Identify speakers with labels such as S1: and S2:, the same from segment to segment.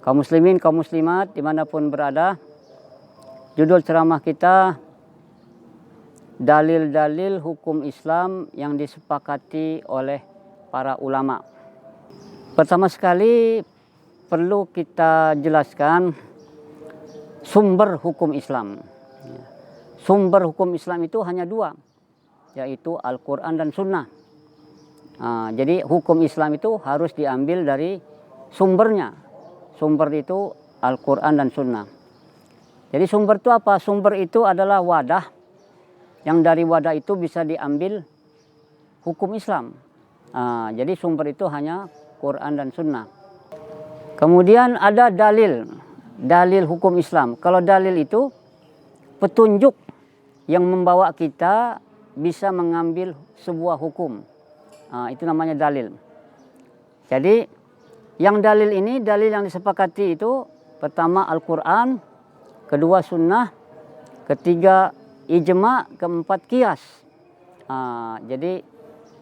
S1: Kaum muslimin, kaum muslimat dimanapun berada, judul ceramah kita dalil-dalil hukum Islam yang disepakati oleh para ulama. Pertama sekali perlu kita jelaskan sumber hukum Islam. Sumber hukum Islam itu hanya dua, yaitu Al-Quran dan Sunnah. Jadi hukum Islam itu harus diambil dari sumbernya. Sumber itu Al-Quran dan Sunnah. Jadi sumber itu apa? Sumber itu adalah wadah, yang dari wadah itu bisa diambil hukum Islam. Jadi sumber itu hanya Quran dan Sunnah. Kemudian ada dalil, dalil hukum Islam. Kalau dalil itu petunjuk yang membawa kita bisa mengambil sebuah hukum. Itu namanya dalil. Jadi yang dalil ini, dalil yang disepakati itu pertama Al-Quran, kedua Sunnah, ketiga ijma, keempat qiyas. Jadi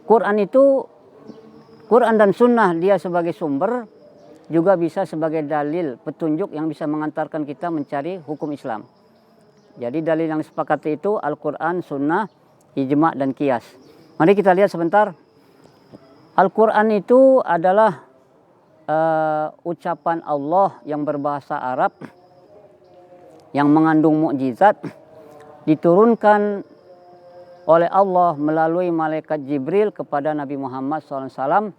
S1: Quran dan Sunnah dia sebagai sumber, juga bisa sebagai dalil petunjuk yang bisa mengantarkan kita mencari hukum Islam. Jadi dalil yang disepakati itu Al-Quran, Sunnah, ijma, dan qiyas. Mari kita lihat sebentar. Al-Quran itu adalah ucapan Allah yang berbahasa Arab, yang mengandung mukjizat, diturunkan oleh Allah melalui malaikat Jibril kepada Nabi Muhammad SAW,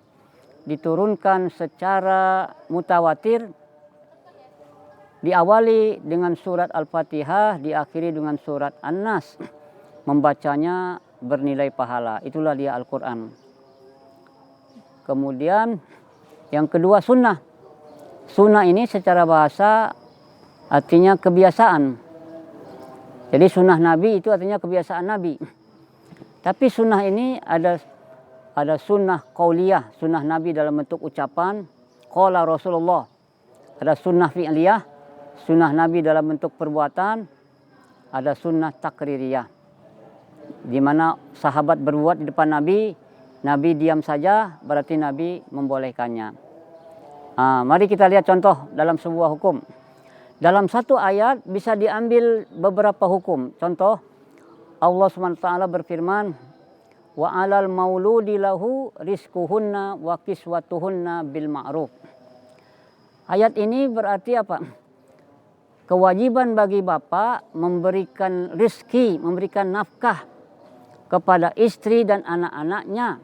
S1: diturunkan secara mutawatir, diawali dengan surat Al-Fatihah, diakhiri dengan surat An-Nas. Membacanya bernilai pahala, itulah dia Al-Quran. Kemudian yang kedua Sunnah. Sunnah ini secara bahasa artinya kebiasaan. Jadi sunnah Nabi itu artinya kebiasaan Nabi. Tapi sunnah ini ada sunnah qauliyah, sunnah Nabi dalam bentuk ucapan, qala Rasulullah. Ada sunnah fi'liyah, sunnah Nabi dalam bentuk perbuatan, ada sunnah takririyah. Di mana sahabat berbuat di depan Nabi, Nabi diam saja, berarti Nabi membolehkannya. Mari kita lihat contoh dalam sebuah hukum. Dalam satu ayat bisa diambil beberapa hukum. Contoh, Allah SWT berfirman, wa 'alal mauludi lahu rizquhunna wa kiswatuhunna bil ma'ruf. Ayat ini berarti apa? Kewajiban bagi bapak memberikan rizki, memberikan nafkah kepada istri dan anak-anaknya,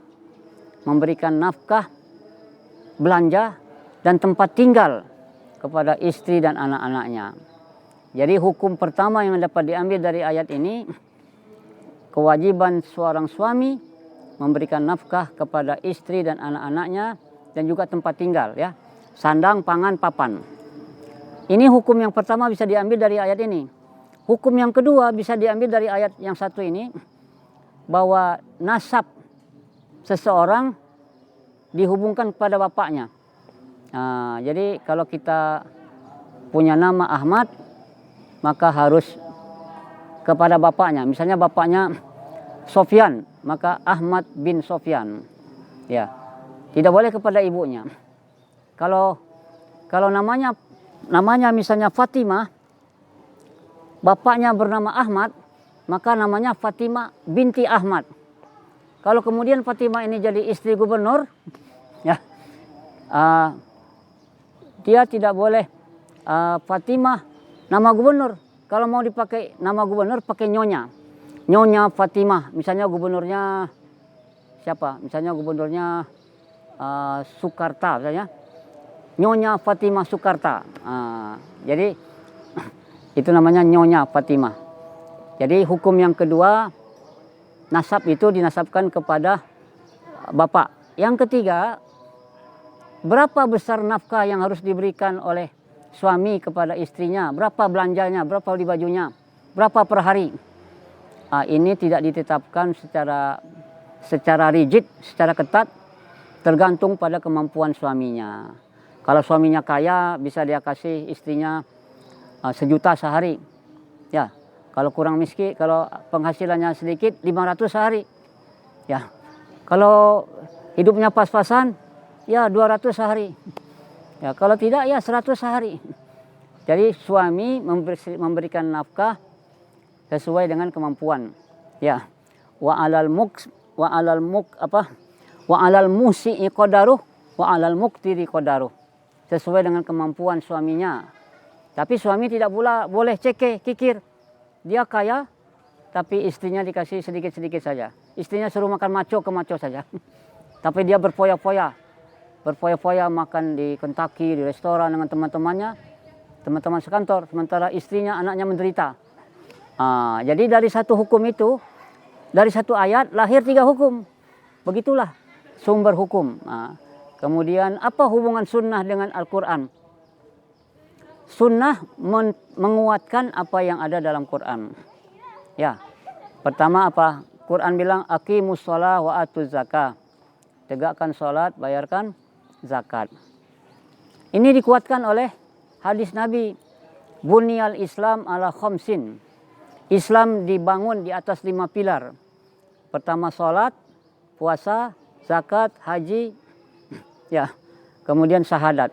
S1: memberikan nafkah, belanja, dan tempat tinggal kepada istri dan anak-anaknya. Jadi hukum pertama yang dapat diambil dari ayat ini, kewajiban seorang suami memberikan nafkah kepada istri dan anak-anaknya, dan juga tempat tinggal, ya, sandang, pangan, papan. Ini hukum yang pertama bisa diambil dari ayat ini. Hukum yang kedua bisa diambil dari ayat yang satu ini, bahwa nasab seseorang dihubungkan kepada bapaknya. Jadi kalau kita punya nama Ahmad, maka harus kepada bapaknya. Misalnya bapaknya Sofyan, maka Ahmad bin Sofyan. Ya, tidak boleh kepada ibunya. Kalau namanya misalnya Fatimah, bapaknya bernama Ahmad, maka namanya Fatimah binti Ahmad. Kalau kemudian Fatimah ini jadi istri gubernur, ya, dia tidak boleh Fatimah nama gubernur. Kalau mau dipakai nama gubernur, pakai nyonya. Nyonya Fatimah. Misalnya gubernurnya siapa? Misalnya gubernurnya Soekarta, misalnya. Nyonya Fatimah Soekarta. Jadi itu namanya nyonya Fatimah. Jadi hukum yang kedua, nasab itu dinasabkan kepada bapak. Yang ketiga, berapa besar nafkah yang harus diberikan oleh suami kepada istrinya, berapa belanjanya, berapa beli bajunya, berapa per hari. Ini tidak ditetapkan secara rigid, secara ketat, tergantung pada kemampuan suaminya. Kalau suaminya kaya, bisa dia kasih istrinya 1 juta sehari. Ya, kalau kurang miskin, kalau penghasilannya sedikit, 500 sehari. Ya, kalau hidupnya pas-pasan, ya 200 sehari. Ya, kalau tidak ya 100 sehari. Jadi suami memberikan nafkah sesuai dengan kemampuan. Ya. Wa alal musi'i qadaruh wa alal muqtiri qadaruh. Sesuai dengan kemampuan suaminya. Tapi suami tidak pula boleh kikir. Dia kaya tapi istrinya dikasih sedikit-sedikit saja. Istrinya suruh makan maco ke maco saja. Tapi dia berfoya-foya makan di Kentucky, di restoran dengan teman-teman sekantor, sementara istrinya, anaknya menderita. Jadi dari satu hukum itu, dari satu ayat lahir 3 hukum. Begitulah sumber hukum. Kemudian apa hubungan sunnah dengan Al-Quran? Sunnah menguatkan apa yang ada dalam Quran. Ya, pertama apa? Quran bilang aqimus shalah wa atuz zakah. Tegakkan sholat, bayarkan zakat. Ini dikuatkan oleh hadis Nabi. Bunyal Islam ala khamsin. Islam dibangun di atas 5 pilar. Pertama sholat, puasa, zakat, haji, ya, kemudian syahadat.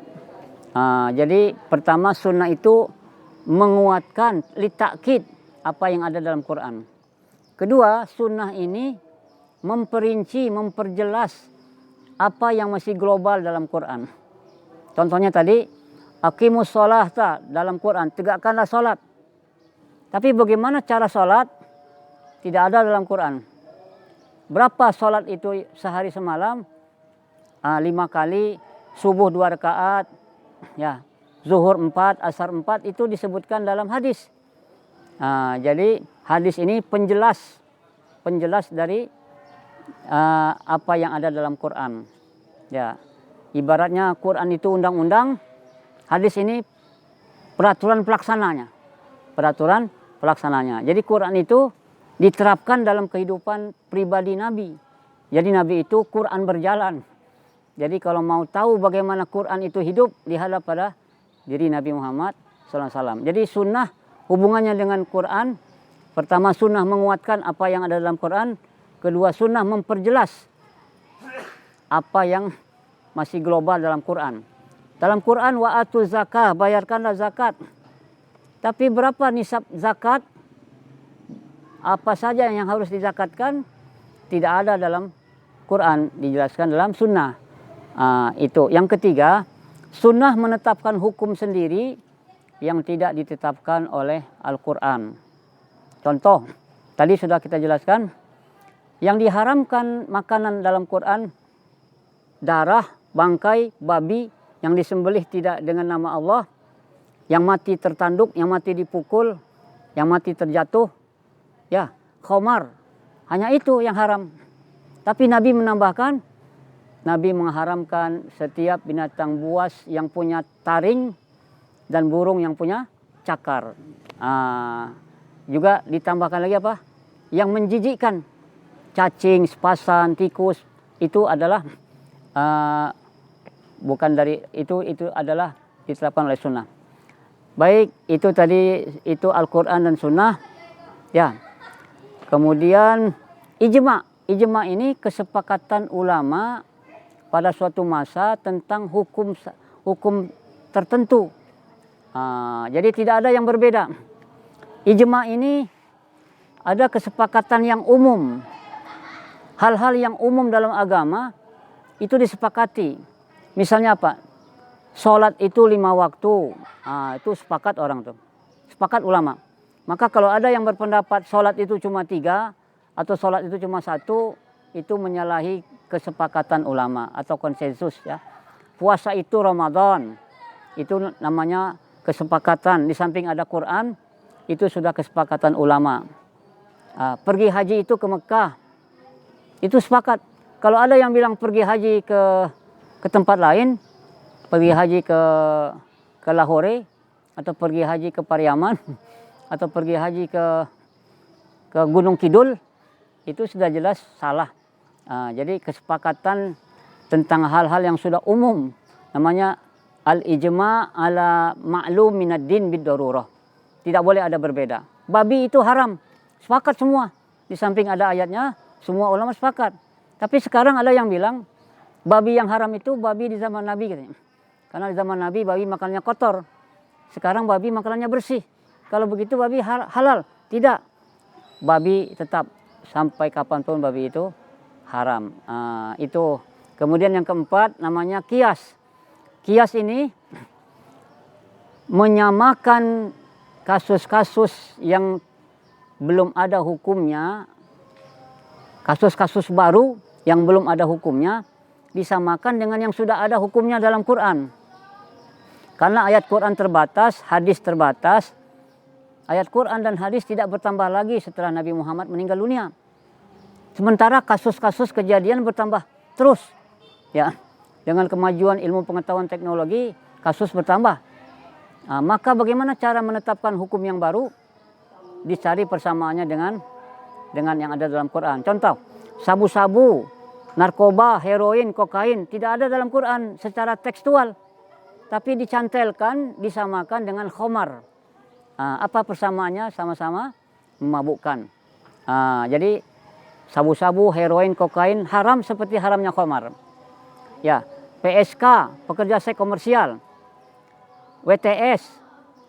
S1: Jadi pertama sunnah itu menguatkan litakid apa yang ada dalam Quran. Kedua, sunnah ini memperinci, memperjelas apa yang masih global dalam Quran. Contohnya tadi, aqimus sholata dalam Quran, tegakkanlah sholat. Tapi bagaimana cara sholat? Tidak ada dalam Quran. Berapa sholat itu sehari semalam? 5 kali, subuh 2 rakaat, ya, zuhur 4, asar 4 itu disebutkan dalam hadis. Jadi hadis ini penjelas dari apa yang ada dalam Quran. Ya, ibaratnya Quran itu undang-undang, hadis ini peraturan pelaksananya. Jadi Quran itu diterapkan dalam kehidupan pribadi Nabi. Jadi Nabi itu Quran berjalan. Jadi kalau mau tahu bagaimana Quran itu hidup, lihatlah pada diri Nabi Muhammad SAW. Jadi sunnah hubungannya dengan Quran. Pertama, sunnah menguatkan apa yang ada dalam Quran. Kedua, sunnah memperjelas apa yang masih global dalam Quran. Dalam Quran, wa atu zakah, bayarkanlah zakat. Tapi berapa nisab zakat? Apa saja yang harus dizakatkan? Tidak ada dalam Quran, dijelaskan dalam sunnah. Itu. Yang ketiga, sunnah menetapkan hukum sendiri yang tidak ditetapkan oleh Al-Quran. Contoh, tadi sudah kita jelaskan, yang diharamkan makanan dalam Quran, darah, bangkai, babi, yang disembelih tidak dengan nama Allah, yang mati tertanduk, yang mati dipukul, yang mati terjatuh, ya, khamar. Hanya itu yang haram. Tapi Nabi menambahkan, Nabi mengharamkan setiap binatang buas yang punya taring dan burung yang punya cakar. Juga ditambahkan lagi apa? Yang menjijikkan, cacing, sepasan, tikus, itu adalah bukan dari itu adalah ditetapkan oleh sunnah. Baik, itu tadi itu Al-Quran dan sunnah. Ya. Kemudian ijma. Ijma ini kesepakatan ulama pada suatu masa tentang hukum tertentu. Jadi tidak ada yang berbeda. Ijma ini ada kesepakatan yang umum. Hal-hal yang umum dalam agama itu disepakati. Misalnya apa? Sholat itu 5 waktu. Itu sepakat orang tuh. Sepakat ulama. Maka kalau ada yang berpendapat sholat itu cuma 3 atau sholat itu cuma 1, itu menyalahi kesepakatan ulama atau konsensus, ya. Puasa itu Ramadan, itu namanya kesepakatan. Di samping ada Quran, itu sudah kesepakatan ulama. Pergi haji itu ke Mekah, itu sepakat. Kalau ada yang bilang pergi haji ke tempat lain, pergi haji ke Lahore, atau pergi haji ke Pariaman, atau pergi haji ke Gunung Kidul, itu sudah jelas salah. Jadi kesepakatan tentang hal-hal yang sudah umum, namanya al-ijma' ala ma'lum minad din bid-darurah. Tidak boleh ada berbeda. Babi itu haram, sepakat semua. Di samping ada ayatnya, semua ulama sepakat. Tapi sekarang ada yang bilang babi yang haram itu babi di zaman Nabi katanya. Karena di zaman Nabi babi makanannya kotor. Sekarang babi makanannya bersih. Kalau begitu babi halal. Tidak. Babi tetap sampai kapanpun babi itu haram. Itu. Kemudian yang keempat namanya qiyas. Qiyas ini menyamakan kasus-kasus yang belum ada hukumnya, kasus-kasus baru yang belum ada hukumnya, disamakan dengan yang sudah ada hukumnya dalam Quran. Karena ayat Quran terbatas, hadis terbatas, ayat Quran dan hadis tidak bertambah lagi setelah Nabi Muhammad meninggal dunia. Sementara kasus-kasus kejadian bertambah terus. Ya, dengan kemajuan ilmu pengetahuan teknologi, kasus bertambah. Maka bagaimana cara menetapkan hukum yang baru? Dicari persamaannya dengan yang ada dalam Quran. Contoh, sabu-sabu, narkoba, heroin, kokain tidak ada dalam Quran secara tekstual. Tapi dicantelkan, disamakan dengan khamar. Apa persamaannya? Sama-sama memabukkan. Jadi sabu-sabu, heroin, kokain haram seperti haramnya khamar. Ya, PSK, pekerja seks komersial, WTS,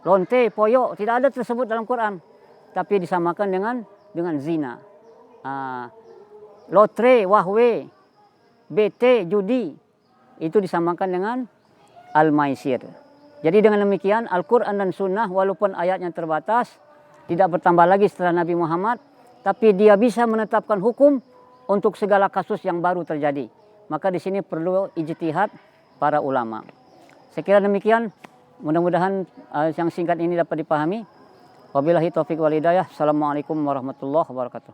S1: lonte, poyo tidak ada tersebut dalam Quran. Tapi disamakan dengan zina. Lotre, wahwe, BT, judi itu disamakan dengan al-maisir. Jadi dengan demikian Al-Quran dan Sunnah walaupun ayatnya terbatas, tidak bertambah lagi setelah Nabi Muhammad, tapi dia bisa menetapkan hukum untuk segala kasus yang baru terjadi. Maka di sini perlu ijtihad para ulama. Saya kira demikian, mudah-mudahan yang singkat ini dapat dipahami. Wabillahi taufiq wal hidayah. Assalamualaikum warahmatullahi wabarakatuh.